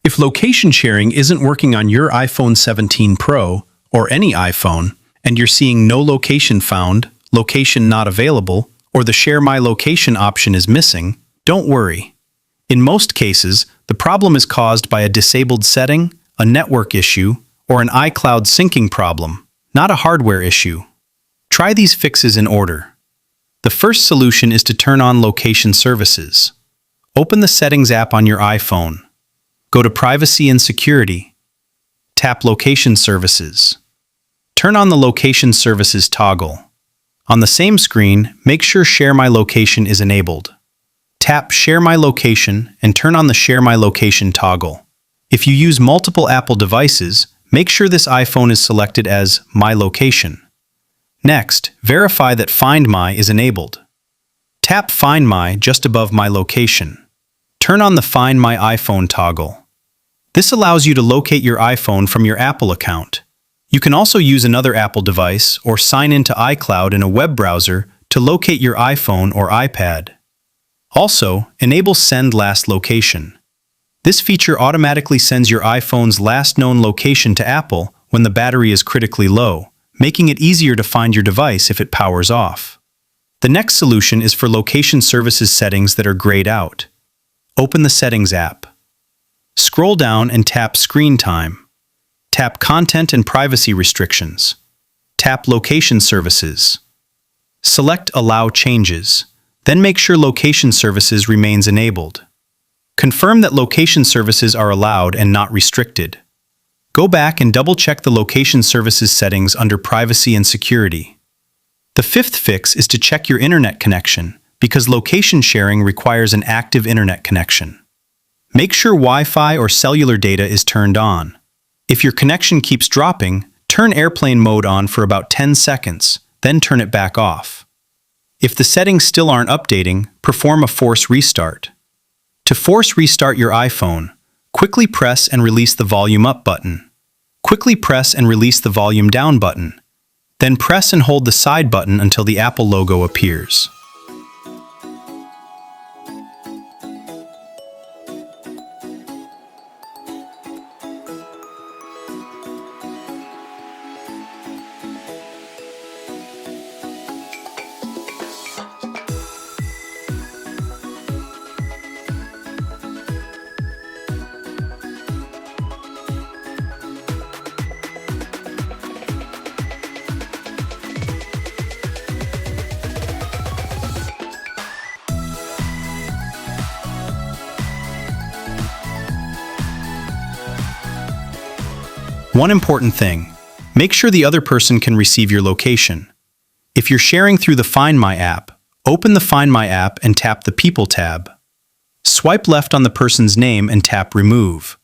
If location sharing isn't working on your iPhone 17 Pro or any iPhone, and you're seeing no location found, location not available, or the Share My Location option is missing, don't worry. In most cases, the problem is caused by a disabled setting, a network issue, or an iCloud syncing problem, not a hardware issue. Try these fixes in order. The first solution is to turn on location services. Open the Settings app on your iPhone. Go to Privacy and Security. Tap Location Services. Turn on the Location Services toggle. On the same screen, make sure Share My Location is enabled. Tap Share My Location and turn on the Share My Location toggle. If you use multiple Apple devices, make sure this iPhone is selected as My Location. Next, verify that Find My is enabled. Tap Find My just above My Location. Turn on the Find My iPhone toggle. This allows you to locate your iPhone from your Apple account. You can also use another Apple device or sign into iCloud in a web browser to locate your iPhone or iPad. Also, enable Send Last Location. This feature automatically sends your iPhone's last known location to Apple when the battery is critically low, making it easier to find your device if it powers off. The next solution is for location services settings that are grayed out. Open the Settings app. Scroll down and tap Screen Time. Tap Content and Privacy Restrictions. Tap Location Services. Select Allow Changes. Then make sure Location Services remains enabled. Confirm that location services are allowed and not restricted. Go back and double-check the Location Services settings under Privacy and Security. The fifth fix is to check your internet connection, because location sharing requires an active internet connection. Make sure Wi-Fi or cellular data is turned on. If your connection keeps dropping, turn airplane mode on for about 10 seconds, then turn it back off. If the settings still aren't updating, perform a force restart. To force restart your iPhone, quickly press and release the volume up button. Quickly press and release the volume down button. Then press and hold the side button until the Apple logo appears. One important thing, make sure the other person can receive your location. If you're sharing through the Find My app, open the Find My app and tap the People tab. Swipe left on the person's name and tap Remove.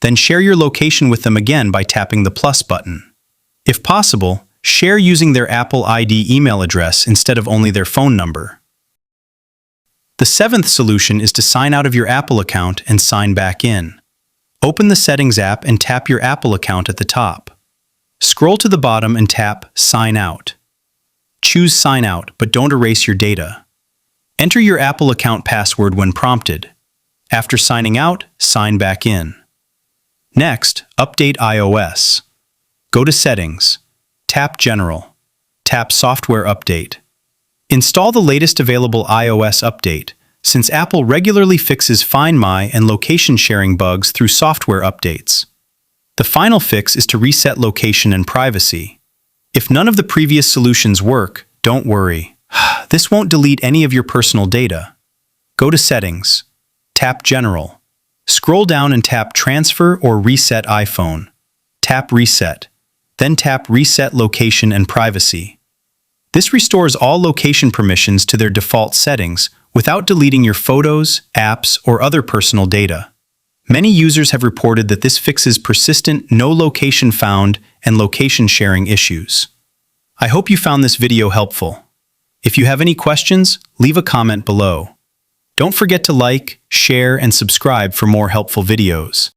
Then share your location with them again by tapping the plus button. If possible, share using their Apple ID email address instead of only their phone number. The seventh solution is to sign out of your Apple account and sign back in. Open the Settings app and tap your Apple account at the top. Scroll to the bottom and tap Sign Out. Choose Sign Out, but don't erase your data. Enter your Apple account password when prompted. After signing out, sign back in. Next, update iOS. Go to Settings. Tap General. Tap Software Update. Install the latest available iOS update, since Apple regularly fixes Find My and location sharing bugs through software updates. The final fix is to reset location and privacy. If none of the previous solutions work, don't worry. This won't delete any of your personal data. Go to Settings. Tap General. Scroll down and tap Transfer or Reset iPhone. Tap Reset. Then tap Reset Location and Privacy. This restores all location permissions to their default settings without deleting your photos, apps, or other personal data. Many users have reported that this fixes persistent no location found and location sharing issues. I hope you found this video helpful. If you have any questions, leave a comment below. Don't forget to like, share, and subscribe for more helpful videos.